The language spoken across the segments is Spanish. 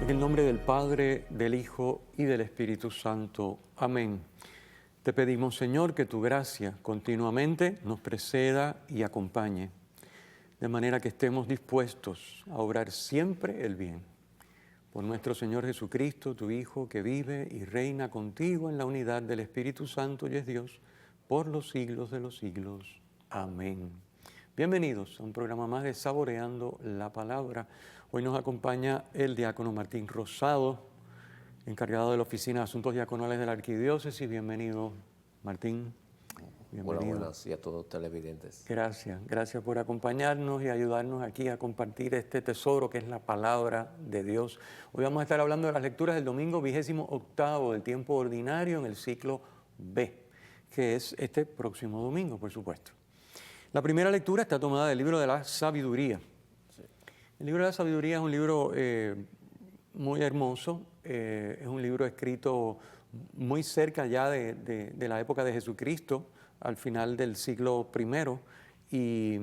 En el nombre del Padre, del Hijo y del Espíritu Santo. Amén. Te pedimos, Señor, que tu gracia continuamente nos preceda y acompañe, de manera que estemos dispuestos a obrar siempre el bien. Por nuestro Señor Jesucristo, tu Hijo, que vive y reina contigo en la unidad del Espíritu Santo y es Dios, por los siglos de los siglos. Amén. Bienvenidos a un programa más de Saboreando la Palabra. Hoy nos acompaña el diácono Martín Rosado, encargado de la Oficina de Asuntos Diaconales de la Arquidiócesis. Bienvenido, Martín. Bienvenido. Buenas, y a todos los televidentes. Gracias por acompañarnos y ayudarnos aquí a compartir este tesoro que es la palabra de Dios. Hoy vamos a estar hablando de las lecturas del domingo 28º del tiempo ordinario en el ciclo B, que es este próximo domingo, por supuesto. La primera lectura está tomada del libro de la Sabiduría. Sí. El libro de la Sabiduría es un libro muy hermoso, es un libro escrito muy cerca ya de la época de Jesucristo, al final del siglo I, y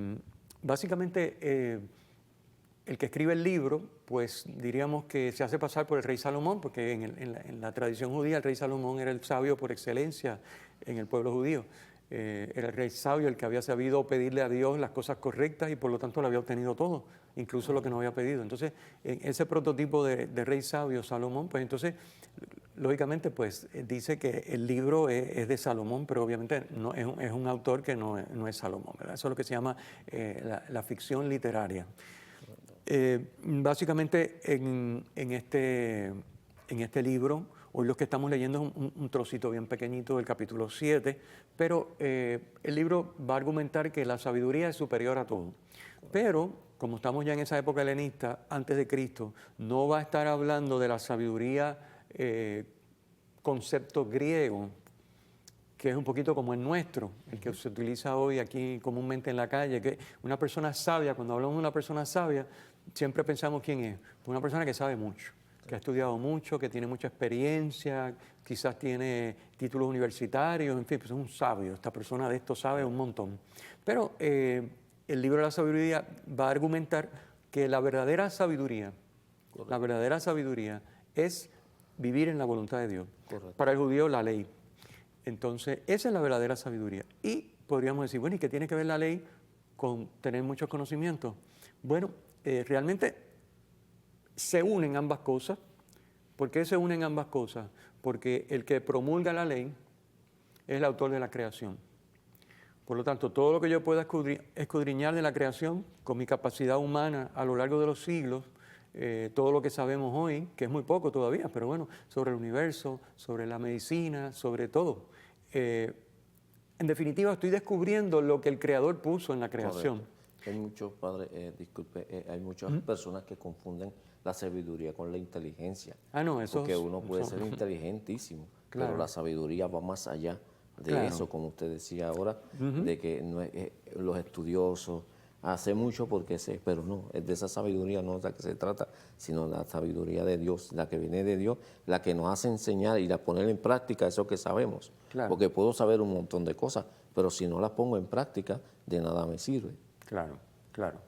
básicamente el que escribe el libro, pues diríamos que se hace pasar por el rey Salomón, porque en la tradición judía el rey Salomón era el sabio por excelencia en el pueblo judío. Era el rey sabio el que había sabido pedirle a Dios las cosas correctas y por lo tanto lo había obtenido todo, incluso lo que no había pedido. Entonces, en ese prototipo de rey sabio, Salomón, pues entonces, lógicamente, pues dice que el libro es de Salomón, pero obviamente no, es un autor que no es Salomón, ¿verdad? Eso es lo que se llama la ficción literaria. Básicamente, en este libro, hoy lo que estamos leyendo es un trocito bien pequeñito del capítulo 7, pero el libro va a argumentar que la sabiduría es superior a todo. Pero, como estamos ya en esa época helenista, antes de Cristo, no va a estar hablando de la sabiduría concepto griego, que es un poquito como el nuestro, el que se utiliza hoy aquí comúnmente en la calle, que una persona sabia, cuando hablamos de una persona sabia, siempre pensamos quién es, una persona que sabe mucho, que ha estudiado mucho, que tiene mucha experiencia, quizás tiene títulos universitarios, en fin, pues es un sabio, esta persona de esto sabe un montón. Pero el libro de la sabiduría va a argumentar que la verdadera sabiduría es vivir en la voluntad de Dios. Correcto. Para el judío, la ley. Entonces, esa es la verdadera sabiduría. Y podríamos decir, bueno, ¿y qué tiene que ver la ley con tener muchos conocimientos? Bueno, realmente se unen ambas cosas. ¿Por qué se unen ambas cosas? Porque el que promulga la ley es el autor de la creación. Por lo tanto, todo lo que yo pueda escudriñar de la creación con mi capacidad humana a lo largo de los siglos, todo lo que sabemos hoy, que es muy poco todavía, pero bueno, sobre el universo, sobre la medicina, sobre todo. En definitiva, estoy descubriendo lo que el Creador puso en la creación. Correcto. Hay muchos, padre, hay muchas personas que confunden la sabiduría con la inteligencia. No, eso porque uno puede ser inteligentísimo, Claro. pero la sabiduría va más allá de Claro. eso, como usted decía ahora, de que no es, los estudiosos hace mucho porque sé, pero no, es de esa sabiduría no es la que se trata, sino la sabiduría de Dios, la que viene de Dios, la que nos hace enseñar y la poner en práctica eso que sabemos. Claro. Porque puedo saber un montón de cosas, pero si no las pongo en práctica, de nada me sirve. Claro,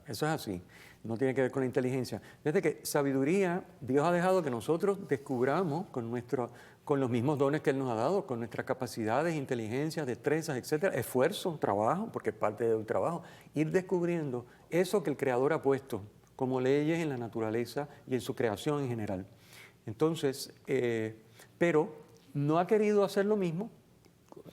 eso es así, no tiene que ver con la inteligencia. Desde que sabiduría, Dios ha dejado que nosotros descubramos con los mismos dones que Él nos ha dado, con nuestras capacidades, inteligencias, destrezas, etcétera, esfuerzo, trabajo, porque es parte del trabajo, ir descubriendo eso que el Creador ha puesto como leyes en la naturaleza y en su creación en general. Entonces, pero no ha querido hacer lo mismo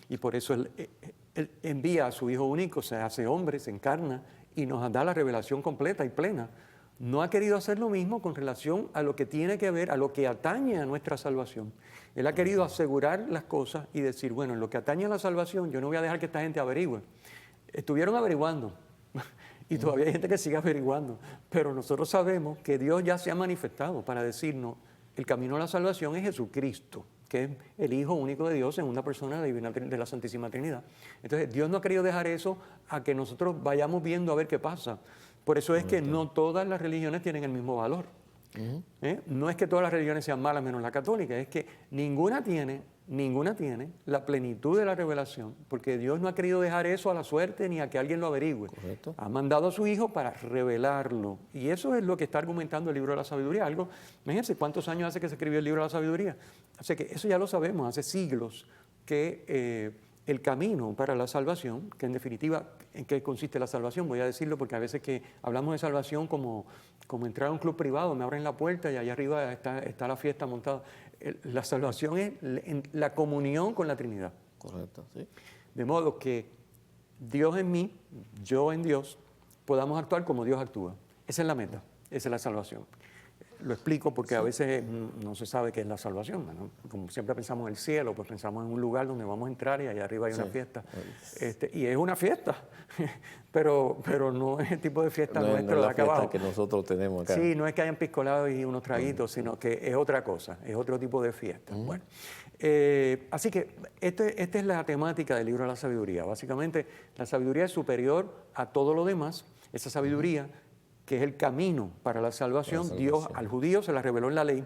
y por eso Él envía a su Hijo único, se hace hombre, se encarna y nos da la revelación completa y plena. No ha querido hacer lo mismo con relación a lo que tiene que ver, a lo que atañe a nuestra salvación. Él ha querido asegurar las cosas y decir, bueno, en lo que atañe a la salvación, yo no voy a dejar que esta gente averigüe. Estuvieron averiguando y todavía hay gente que sigue averiguando, pero nosotros sabemos que Dios ya se ha manifestado para decirnos, el camino a la salvación es Jesucristo, que es el Hijo único de Dios en una persona de la Santísima Trinidad. Entonces, Dios no ha querido dejar eso a que nosotros vayamos viendo a ver qué pasa. Por eso es que no todas las religiones tienen el mismo valor. No es que todas las religiones sean malas menos la católica, es que ninguna tiene ninguna tiene la plenitud de la revelación, porque Dios no ha querido dejar eso a la suerte ni a que alguien lo averigüe. Correcto. Ha mandado a su Hijo para revelarlo. Y eso es lo que está argumentando el libro de la sabiduría. Algo, imagínense cuántos años hace que se escribió el libro de la sabiduría. Así que eso ya lo sabemos, hace siglos, que el camino para la salvación, que en definitiva, ¿en qué consiste la salvación? Voy a decirlo porque a veces que hablamos de salvación como entrar a un club privado, me abren la puerta y allá arriba está la fiesta montada. La salvación es la comunión con la Trinidad. Correcto, sí. De modo que Dios en mí, yo en Dios, podamos actuar como Dios actúa. Esa es la meta, esa es la salvación. Lo explico porque a veces no se sabe qué es la salvación, ¿no? Como siempre pensamos en el cielo, pues pensamos en un lugar donde vamos a entrar y allá arriba hay una fiesta. Y es una fiesta, pero no es el tipo de fiesta No nuestro es de la acá fiesta abajo. que nosotros tenemos acá. Sí, no es que hayan piscolado y unos traguitos, sino que es otra cosa, es otro tipo de fiesta. Bueno, así que esta es la temática del libro de la sabiduría. Básicamente, la sabiduría es superior a todo lo demás. Esa sabiduría, que es el camino para la salvación, Dios al judío se la reveló en la ley,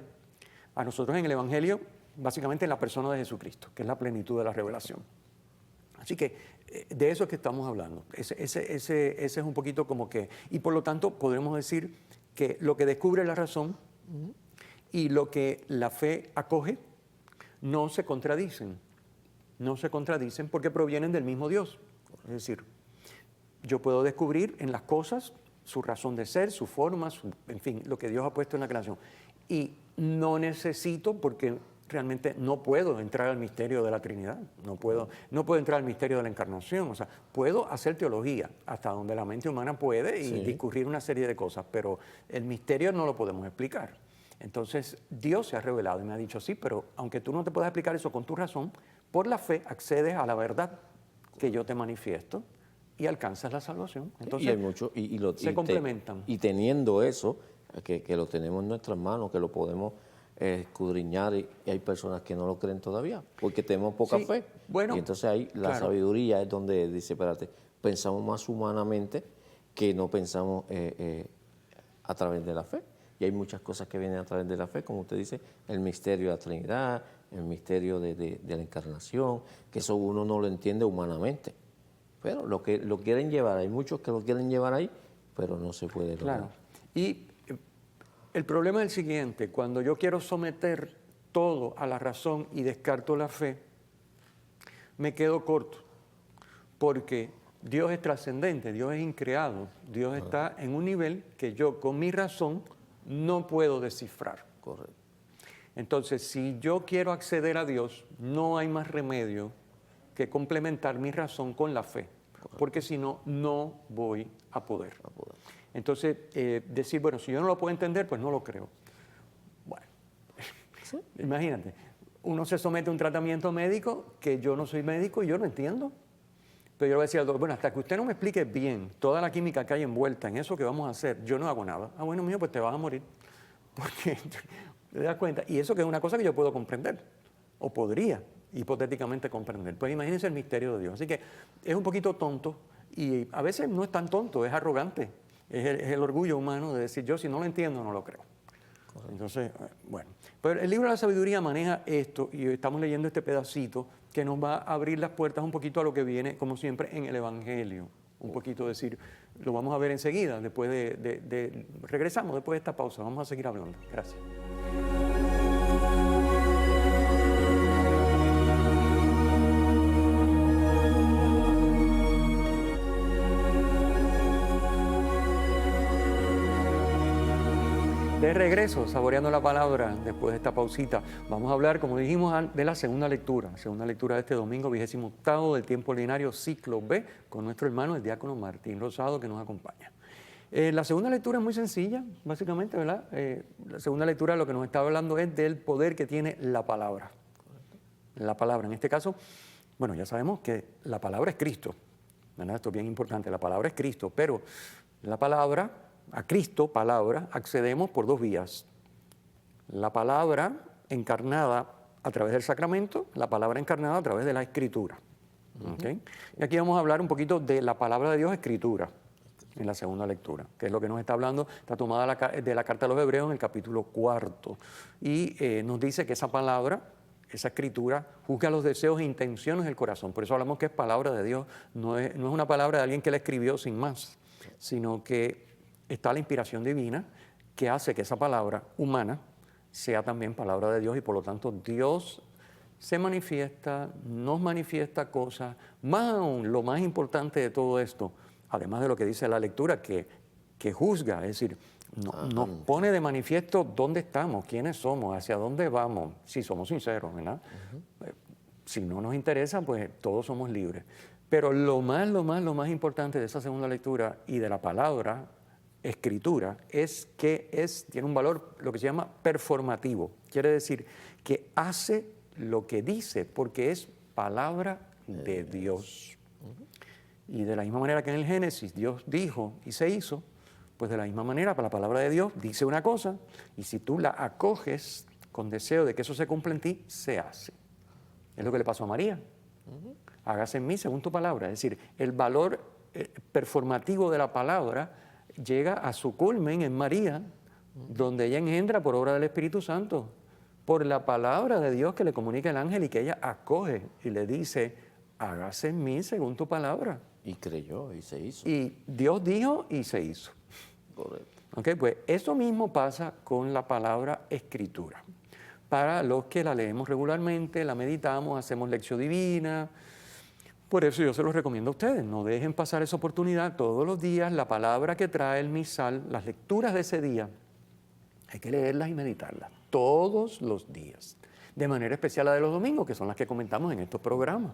a nosotros en el Evangelio, básicamente en la persona de Jesucristo, que es la plenitud de la revelación. Así que de eso es que estamos hablando. Ese es un poquito como que, y por lo tanto podemos decir que lo que descubre la razón y lo que la fe acoge no se contradicen. No se contradicen porque provienen del mismo Dios. Es decir, yo puedo descubrir en las cosas su razón de ser, su forma, en fin, lo que Dios ha puesto en la creación. Y no necesito, porque realmente no puedo entrar al misterio de la Trinidad, no puedo entrar al misterio de la encarnación, o sea, puedo hacer teología hasta donde la mente humana puede y discurrir una serie de cosas, pero el misterio no lo podemos explicar. Entonces, Dios se ha revelado y me ha dicho, sí, pero aunque tú no te puedas explicar eso con tu razón, por la fe accedes a la verdad que yo te manifiesto y alcanzas la salvación. Entonces, y hay mucho, se complementan. Y teniendo eso, que lo tenemos en nuestras manos, que lo podemos escudriñar, y hay personas que no lo creen todavía, porque tenemos poca fe. Bueno, y entonces ahí la sabiduría es donde dice, espérate, pensamos más humanamente que no pensamos a través de la fe. Y hay muchas cosas que vienen a través de la fe, como usted dice, el misterio de la Trinidad, el misterio de la encarnación, que eso uno no lo entiende humanamente. Pero lo quieren llevar, hay muchos que lo quieren llevar ahí, pero no se puede lograr. Claro. Y el problema es el siguiente, cuando yo quiero someter todo a la razón y descarto la fe, me quedo corto, porque Dios es trascendente, Dios es increado, Dios está en un nivel que yo con mi razón no puedo descifrar. Correcto. Entonces, si yo quiero acceder a Dios, no hay más remedio que complementar mi razón con la fe, porque si no, no voy a poder. Entonces, decir, bueno, si yo no lo puedo entender, pues no lo creo. Bueno, imagínate, uno se somete a un tratamiento médico que yo no soy médico y yo no entiendo. Pero yo le voy a decir al doctor, bueno, hasta que usted no me explique bien toda la química que hay envuelta en eso que vamos a hacer, yo no hago nada. Ah, bueno, mío, pues te vas a morir. Porque te das cuenta. Y eso que es una cosa que yo puedo comprender, o podría hipotéticamente comprender. Pues imagínense el misterio de Dios. Así que es un poquito tonto y a veces no es tan tonto, es arrogante. Es el orgullo humano de decir, yo si no lo entiendo, no lo creo. Correcto. Entonces, bueno. Pero el libro de la sabiduría maneja esto y estamos leyendo este pedacito que nos va a abrir las puertas un poquito a lo que viene, como siempre, en el Evangelio. Un poquito decir, lo vamos a ver enseguida, después regresamos después de esta pausa, vamos a seguir hablando. Gracias. De regreso, saboreando la palabra, después de esta pausita, vamos a hablar, como dijimos, de la segunda lectura de este domingo, 28º del tiempo ordinario, ciclo B, con nuestro hermano, el diácono Martín Rosado, que nos acompaña. La segunda lectura es muy sencilla, básicamente, ¿verdad? La segunda lectura lo que nos está hablando es del poder que tiene la palabra. La palabra, en este caso, bueno, ya sabemos que la palabra es Cristo, ¿verdad? Esto es bien importante, la palabra es Cristo, pero la palabra... A Cristo, palabra, accedemos por dos vías. La palabra encarnada a través del sacramento, la palabra encarnada a través de la escritura. ¿Okay? Y aquí vamos a hablar un poquito de la palabra de Dios, escritura, en la segunda lectura, que es lo que nos está hablando, está tomada de la carta a los Hebreos en el capítulo 4. Y nos dice que esa palabra esa escritura juzga los deseos e intenciones del corazón. Por eso hablamos que es palabra de Dios, no es una palabra de alguien que la escribió sin más, sino que está la inspiración divina que hace que esa palabra humana sea también palabra de Dios y por lo tanto Dios se manifiesta, nos manifiesta cosas, más aún lo más importante de todo esto, además de lo que dice la lectura, que juzga, es decir, nos pone de manifiesto dónde estamos, quiénes somos, hacia dónde vamos, si somos sinceros, ¿verdad? Si no nos interesa, pues todos somos libres. Pero lo más importante de esa segunda lectura y de la palabra escritura es que tiene un valor, lo que se llama performativo. Quiere decir que hace lo que dice, porque es palabra de Dios. Y de la misma manera que en el Génesis Dios dijo y se hizo, pues de la misma manera, para la palabra de Dios dice una cosa, y si tú la acoges con deseo de que eso se cumpla en ti, se hace. Es lo que le pasó a María. Hágase en mí según tu palabra. Es decir, el valor performativo de la palabra llega a su culmen en María, donde ella engendra por obra del Espíritu Santo, por la palabra de Dios que le comunica el ángel y que ella acoge y le dice, hágase en mí según tu palabra. Y creyó y se hizo. Y Dios dijo y se hizo. Correcto. Okay, pues eso mismo pasa con la palabra escritura. Para los que la leemos regularmente, la meditamos, hacemos lección divina. Por eso yo se los recomiendo a ustedes, no dejen pasar esa oportunidad todos los días, la palabra que trae el misal, las lecturas de ese día, hay que leerlas y meditarlas todos los días. De manera especial la de los domingos, que son las que comentamos en estos programas.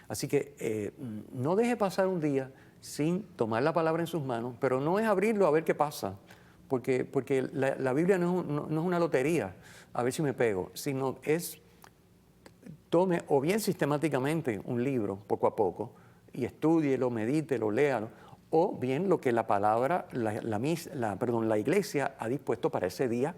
Así que no deje pasar un día sin tomar la palabra en sus manos, pero no es abrirlo a ver qué pasa, porque la Biblia no es una lotería, a ver si me pego, sino tome o bien sistemáticamente un libro poco a poco y estúdielo, medítelo, léalo, o bien lo que la palabra, la iglesia ha dispuesto para ese día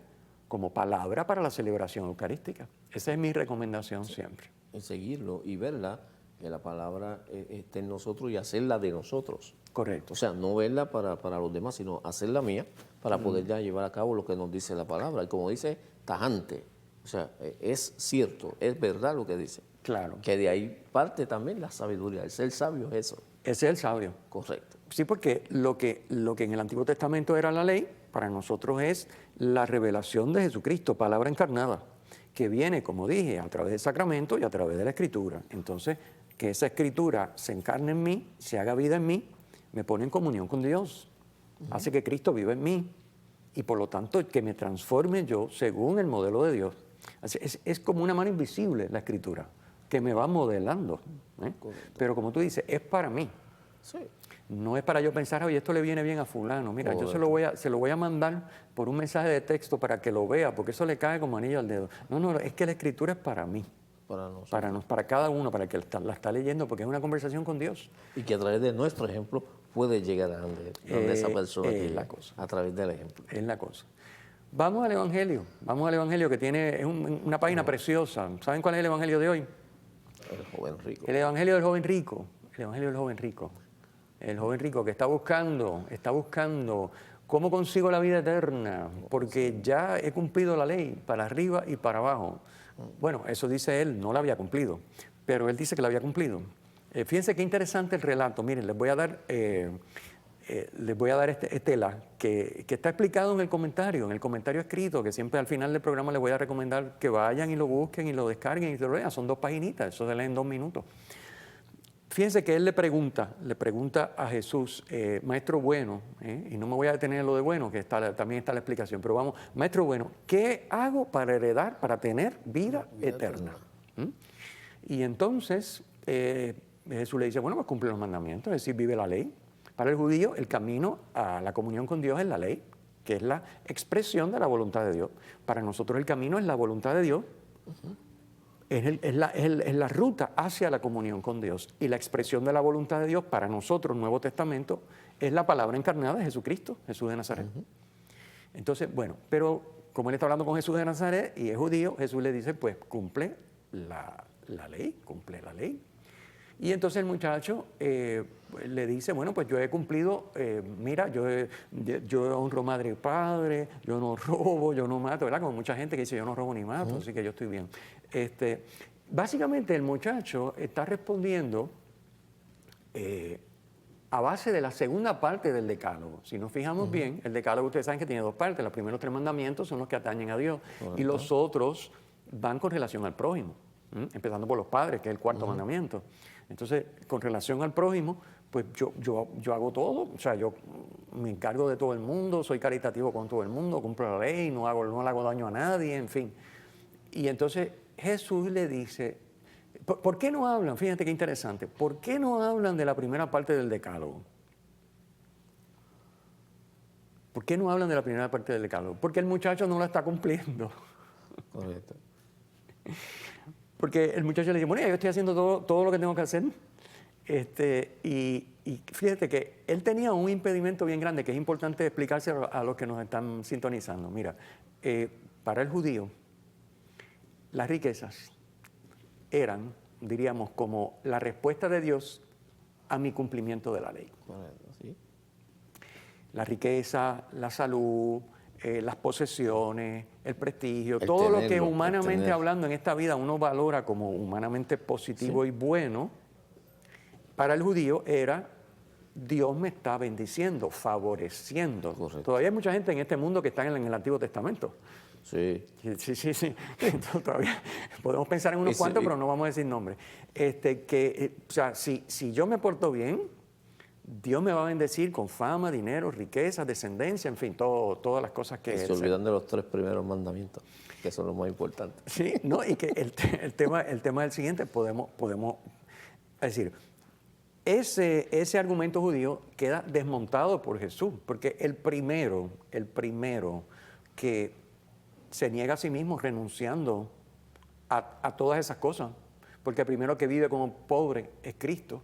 como palabra para la celebración eucarística. Esa es mi recomendación siempre. Y seguirlo y verla, que la palabra esté en nosotros y hacerla de nosotros. Correcto. O sea, no verla para los demás, sino hacerla mía para poder ya llevar a cabo lo que nos dice la palabra. Y como dice, tajante. O sea, es cierto, es verdad lo que dice. Claro. Que de ahí parte también la sabiduría. El ser sabio es eso. Ese es el sabio. Correcto. Sí, porque lo que en el Antiguo Testamento era la ley, para nosotros es la revelación de Jesucristo, palabra encarnada, que viene, como dije, a través del sacramento y a través de la Escritura. Entonces, que esa Escritura se encarne en mí, se haga vida en mí, me pone en comunión con Dios, hace que Cristo viva en mí y por lo tanto que me transforme yo según el modelo de Dios. Es como una mano invisible la Escritura, que me va modelando. Pero como tú dices, es para mí. Sí. No es para yo pensar, oye, esto le viene bien a fulano. Mira, yo se lo voy a mandar por un mensaje de texto para que lo vea, porque eso le cae como anillo al dedo. No, es que la Escritura es para mí. Para nosotros. Para cada uno, para el que la está leyendo, porque es una conversación con Dios. Y que a través de nuestro ejemplo puede llegar a donde esa persona es la cosa. a través del ejemplo. Es la cosa. Vamos al Evangelio que tiene una página preciosa. ¿Saben cuál es el Evangelio de hoy? El joven rico. El Evangelio del joven rico. El Evangelio del joven rico. El joven rico que está buscando cómo consigo la vida eterna, porque ya he cumplido la ley para arriba y para abajo. Bueno, eso dice él, no la había cumplido, pero él dice que la había cumplido. Fíjense qué interesante el relato. Miren, les voy a dar tela que está explicado en el comentario escrito, que siempre al final del programa les voy a recomendar que vayan y lo busquen y lo descarguen y se lo lean. Son 2 paginitas, eso se lee en 2 minutos. Fíjense que él le pregunta a Jesús, maestro bueno, y no me voy a detener en lo de bueno, que también está la explicación, pero vamos, maestro bueno, ¿qué hago para tener vida eterna? Y entonces Jesús le dice, bueno, pues cumple los mandamientos, es decir, vive la ley. Para el judío, el camino a la comunión con Dios es la ley, que es la expresión de la voluntad de Dios. Para nosotros el camino es la voluntad de Dios. Es la ruta hacia la comunión con Dios. Y la expresión de la voluntad de Dios para nosotros, Nuevo Testamento, es la palabra encarnada de Jesucristo, Jesús de Nazaret. Entonces, bueno, pero como él está hablando con Jesús de Nazaret y es judío, Jesús le dice, pues cumple la ley, cumple la ley. Y entonces el muchacho le dice, bueno, pues yo he cumplido, mira, yo honro madre y padre, yo no robo, yo no mato, ¿verdad? Como mucha gente que dice, yo no robo ni mato, así que yo estoy bien. Básicamente el muchacho está respondiendo a base de la segunda parte del decálogo. Si nos fijamos bien, el decálogo ustedes saben que tiene dos partes. Los primeros 3 mandamientos son los que atañen a Dios y los otros van con relación al prójimo, empezando por los padres, que es el cuarto mandamiento. Entonces, con relación al prójimo, pues yo hago todo, o sea, yo me encargo de todo el mundo, soy caritativo con todo el mundo, cumplo la ley, no le hago daño a nadie, en fin. Y entonces Jesús le dice, ¿por qué no hablan? Fíjate qué interesante. ¿Por qué no hablan de la primera parte del decálogo? ¿Por qué no hablan de la primera parte del decálogo? Porque el muchacho no la está cumpliendo. Correcto. Porque el muchacho le dice, bueno, yo estoy haciendo todo lo que tengo que hacer. Y fíjate que él tenía un impedimento bien grande que es importante explicárselo a los que nos están sintonizando. Mira, para el judío, las riquezas eran, diríamos, como la respuesta de Dios a mi cumplimiento de la ley. Correcto, sí. La riqueza, la salud, las posesiones, el prestigio, todo lo que humanamente hablando en esta vida uno valora como humanamente positivo y bueno, para el judío era Dios me está bendiciendo, favoreciendo. Correcto. Todavía hay mucha gente en este mundo que está en el Antiguo Testamento. Sí. Sí. Todavía podemos pensar en unos cuantos, pero no vamos a decir nombres. O sea, si yo me porto bien, Dios me va a bendecir con fama, dinero, riqueza, descendencia, en fin, todas las cosas que... Se olvidan de los 3 primeros mandamientos, que son los más importantes. Sí, no, y que el tema del siguiente podemos es decir, ese argumento judío queda desmontado por Jesús, porque el primero que se niega a sí mismo renunciando a todas esas cosas, porque el primero que vive como pobre es Cristo.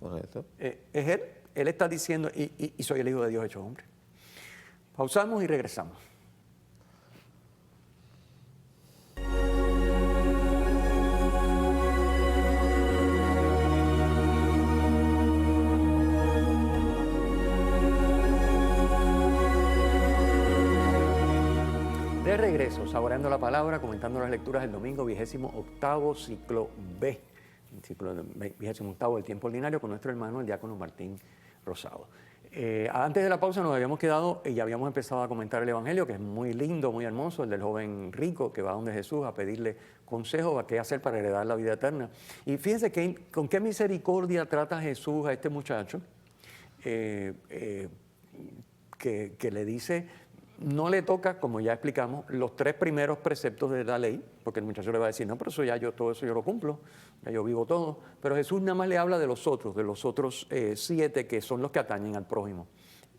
Correcto. Es Él está diciendo, y soy el Hijo de Dios hecho hombre. Pausamos y regresamos. De regreso, saboreando la palabra, comentando las lecturas del domingo 28º ciclo B, el ciclo 28º del tiempo ordinario con nuestro hermano el diácono Martín Rosado. Antes de la pausa nos habíamos quedado y ya habíamos empezado a comentar el Evangelio, que es muy lindo, muy hermoso, el del joven rico que va donde Jesús a pedirle consejo a qué hacer para heredar la vida eterna. Y fíjense con qué misericordia trata Jesús a este muchacho, que le dice... No le toca, como ya explicamos, los 3 primeros preceptos de la ley, porque el muchacho le va a decir, no, pero todo eso yo lo cumplo, ya yo vivo todo. Pero Jesús nada más le habla de los otros 7 que son los que atañen al prójimo.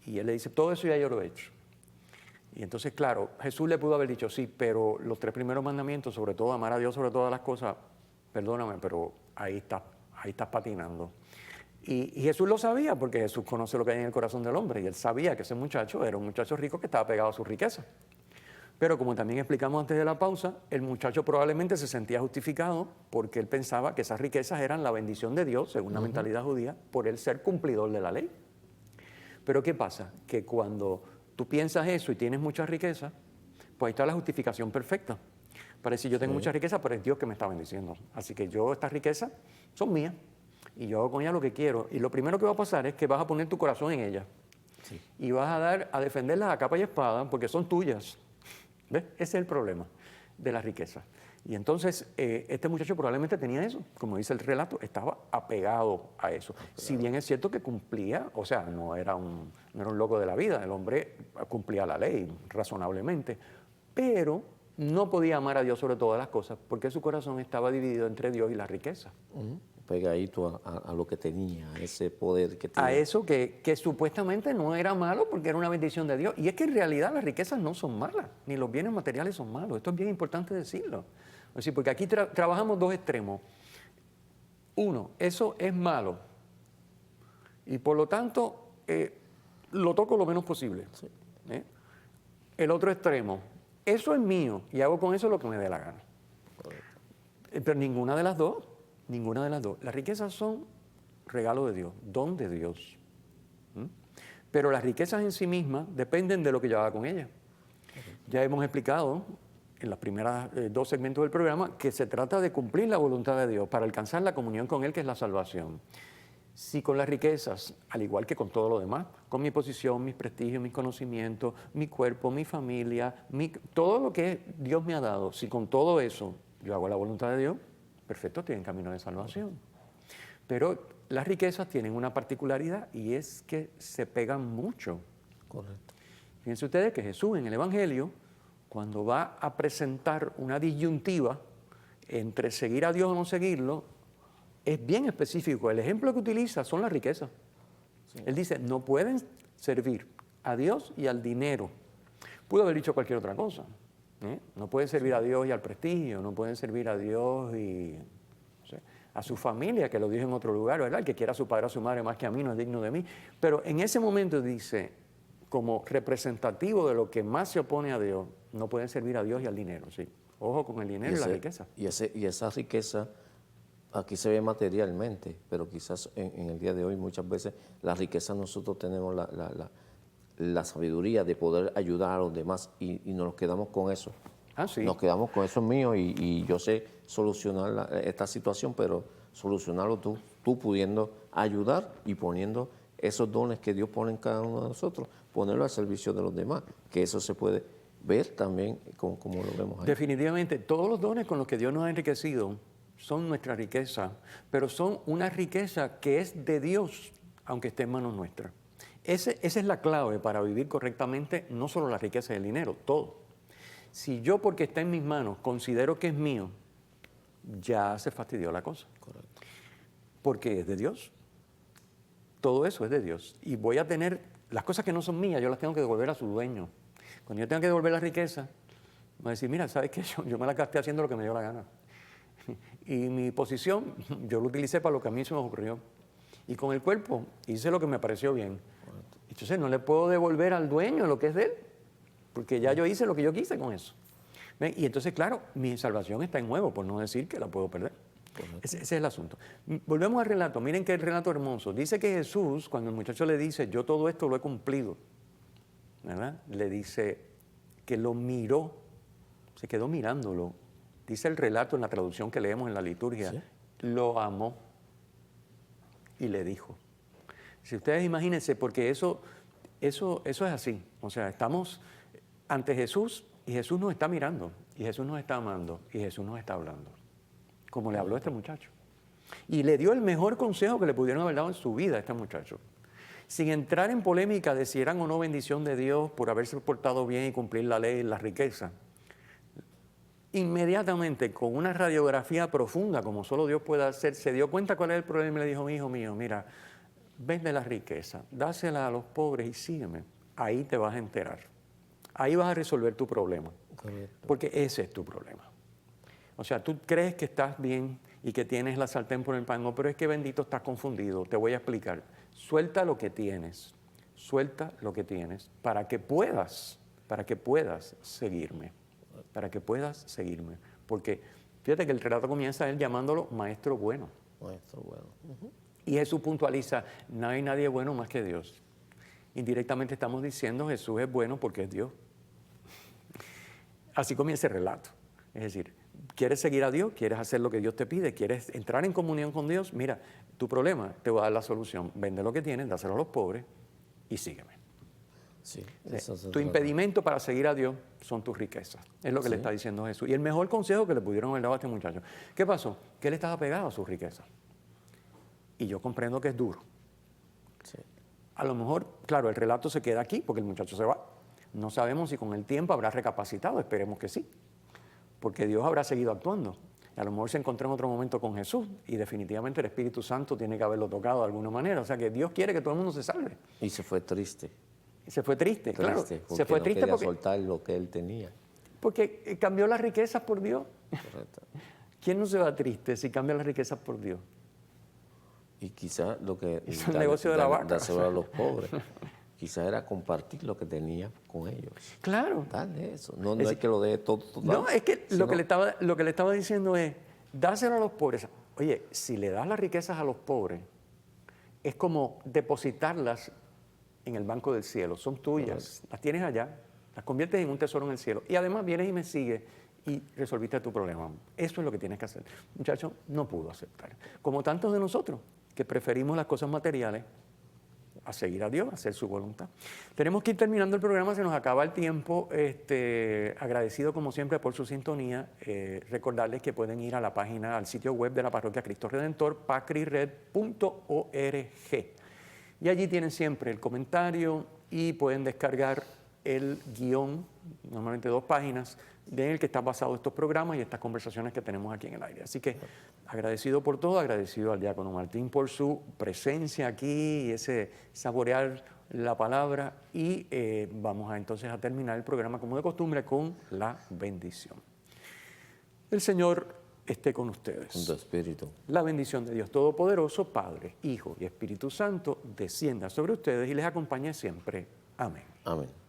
Y él le dice, todo eso ya yo lo he hecho. Y entonces, claro, Jesús le pudo haber dicho, sí, pero los 3 primeros mandamientos, sobre todo amar a Dios sobre todas las cosas, perdóname, pero ahí estás patinando. Y Jesús lo sabía porque Jesús conoce lo que hay en el corazón del hombre y él sabía que ese muchacho era un muchacho rico que estaba pegado a su riqueza. Pero como también explicamos antes de la pausa, el muchacho probablemente se sentía justificado porque él pensaba que esas riquezas eran la bendición de Dios, según la mentalidad judía, por él ser cumplidor de la ley. Pero ¿qué pasa? Que cuando tú piensas eso y tienes mucha riqueza, pues ahí está la justificación perfecta. Para decir, yo tengo mucha riqueza, pero es Dios que me está bendiciendo. Así que estas riquezas son mías. Y yo hago con ella lo que quiero. Y lo primero que va a pasar es que vas a poner tu corazón en ella. Sí. Y vas a defenderlas a capa y espada porque son tuyas. ¿Ves? Ese es el problema de la riqueza. Y entonces este muchacho probablemente tenía eso. Como dice el relato, estaba apegado a eso. Si bien es cierto que cumplía, o sea, no era un loco de la vida. El hombre cumplía la ley razonablemente. Pero no podía amar a Dios sobre todas las cosas porque su corazón estaba dividido entre Dios y la riqueza. Pegadito a lo que tenía, a ese poder que tenía. A eso que supuestamente no era malo porque era una bendición de Dios. Y es que en realidad las riquezas no son malas, ni los bienes materiales son malos. Esto es bien importante decirlo. Es decir, porque aquí trabajamos 2 extremos. Uno, eso es malo. Y por lo tanto, lo toco lo menos posible. Sí. El otro extremo, eso es mío y hago con eso lo que me dé la gana. Pero ninguna de las dos. Ninguna de las dos. Las riquezas son regalo de Dios, don de Dios. ¿Mm? Pero las riquezas en sí mismas dependen de lo que yo haga con ellas. Ya hemos explicado en los primeros 2 segmentos del programa que se trata de cumplir la voluntad de Dios para alcanzar la comunión con Él, que es la salvación. Si con las riquezas, al igual que con todo lo demás, con mi posición, mis prestigios, mis conocimientos, mi cuerpo, mi familia, todo lo que Dios me ha dado, si con todo eso yo hago la voluntad de Dios, perfecto, estoy en camino de salvación. Pero las riquezas tienen una particularidad y es que se pegan mucho. Correcto. Fíjense ustedes que Jesús en el Evangelio, cuando va a presentar una disyuntiva entre seguir a Dios o no seguirlo, es bien específico. El ejemplo que utiliza son las riquezas. Sí. Él dice, no pueden servir a Dios y al dinero. Pudo haber dicho cualquier otra cosa. No pueden servir a Dios y al prestigio, no pueden servir a Dios y a su familia, que lo dijo en otro lugar, ¿verdad? El que quiera a su padre o a su madre más que a mí no es digno de mí. Pero en ese momento dice, como representativo de lo que más se opone a Dios, no pueden servir a Dios y al dinero. Sí. Ojo con el dinero y la riqueza. Y esa riqueza aquí se ve materialmente, pero quizás en el día de hoy muchas veces la riqueza nosotros tenemos la sabiduría de poder ayudar a los demás y nos quedamos con eso. Ah, sí. Nos quedamos con eso mío y yo sé solucionar esta situación, pero solucionarlo tú pudiendo ayudar y poniendo esos dones que Dios pone en cada uno de nosotros, ponerlo al servicio de los demás, que eso se puede ver también como lo vemos ahí. Definitivamente, todos los dones con los que Dios nos ha enriquecido son nuestra riqueza, pero son una riqueza que es de Dios, aunque esté en manos nuestras. Esa es la clave para vivir correctamente, no solo la riqueza del dinero, todo. Si yo, porque está en mis manos, considero que es mío, ya se fastidió la cosa. Correcto. Porque es de Dios. Todo eso es de Dios. Y voy a tener, las cosas que no son mías, yo las tengo que devolver a su dueño. Cuando yo tenga que devolver la riqueza, voy a decir, mira, ¿sabes qué? Yo me la gasté haciendo lo que me dio la gana. Y mi posición, yo lo utilicé para lo que a mí se me ocurrió. Y con el cuerpo, hice lo que me pareció bien. Entonces, no le puedo devolver al dueño lo que es de él, porque ya yo hice lo que yo quise con eso. ¿Ven? Y entonces, claro, mi salvación está en juego, por no decir que la puedo perder. Ese es el asunto. Volvemos al relato. Miren qué relato hermoso. Dice que Jesús, cuando el muchacho le dice, yo todo esto lo he cumplido, ¿verdad? Le dice que lo miró, se quedó mirándolo. Dice el relato en la traducción que leemos en la liturgia, ¿sí? Lo amó y le dijo. Si ustedes imagínense, porque eso es así. O sea, estamos ante Jesús y Jesús nos está mirando, y Jesús nos está amando, y Jesús nos está hablando, como le habló a este muchacho. Y le dio el mejor consejo que le pudieron haber dado en su vida a este muchacho. Sin entrar en polémica de si eran o no bendición de Dios por haberse portado bien y cumplir la ley y la riqueza. Inmediatamente, con una radiografía profunda, como solo Dios puede hacer, se dio cuenta cuál es el problema y le dijo, hijo mío, mira, vende la riqueza, dásela a los pobres y sígueme. Ahí te vas a enterar. Ahí vas a resolver tu problema. Correcto. Porque ese es tu problema. O sea, tú crees que estás bien y que tienes la sartén por el mango, pero es que bendito estás confundido. Te voy a explicar. Suelta lo que tienes. Suelta lo que tienes para que puedas seguirme. Para que puedas seguirme. Porque fíjate que el relato comienza él llamándolo maestro bueno. Maestro bueno. Y Jesús puntualiza, no hay nadie bueno más que Dios. Indirectamente estamos diciendo Jesús es bueno porque es Dios. Así comienza el relato. Es decir, ¿quieres seguir a Dios? ¿Quieres hacer lo que Dios te pide? ¿Quieres entrar en comunión con Dios? Mira, tu problema, te voy a dar la solución. Vende lo que tienes, dáselo a los pobres y sígueme. Sí, tu impedimento para seguir a Dios son tus riquezas. Es lo que le está diciendo Jesús. Y el mejor consejo que le pudieron haber dado a este muchacho. ¿Qué pasó? Que él estaba pegado a sus riquezas. Y yo comprendo que es duro. Sí. A lo mejor, claro, el relato se queda aquí porque el muchacho se va. No sabemos si con el tiempo habrá recapacitado, esperemos que sí. Porque Dios habrá seguido actuando. A lo mejor se encontró en otro momento con Jesús y definitivamente el Espíritu Santo tiene que haberlo tocado de alguna manera. O sea que Dios quiere que todo el mundo se salve. Y se fue triste. Se fue triste, claro. Se fue triste porque soltar lo que él tenía. Porque cambió las riquezas por Dios. Correcto. ¿Quién no se va triste si cambia las riquezas por Dios? Y quizás lo que... Es el negocio de la vaca. Dárselo a los pobres. Quizás era compartir lo que tenía con ellos. Claro. Darle eso. No es que lo deje todo. No, es que lo que le estaba diciendo es, dáselo a los pobres. Oye, si le das las riquezas a los pobres, es como depositarlas en el banco del cielo. Son tuyas, las tienes allá, las conviertes en un tesoro en el cielo. Y además vienes y me sigues y resolviste tu problema. Eso es lo que tienes que hacer. Muchacho, no pudo aceptar. Como tantos de nosotros, que preferimos las cosas materiales a seguir a Dios, a hacer su voluntad. Tenemos que ir terminando el programa, se nos acaba el tiempo. Agradecido como siempre por su sintonía. Recordarles que pueden ir a la página, al sitio web de la Parroquia Cristo Redentor, pacrired.org. Y allí tienen siempre el comentario y pueden descargar el guión, normalmente 2 páginas, en el que están basados estos programas y estas conversaciones que tenemos aquí en el aire. Así que agradecido por todo, agradecido al diácono Martín por su presencia aquí y ese saborear la palabra. Y vamos entonces a terminar el programa como de costumbre con la bendición. El Señor esté con ustedes. Con tu espíritu. La bendición de Dios Todopoderoso, Padre, Hijo y Espíritu Santo, descienda sobre ustedes y les acompañe siempre. Amén. Amén.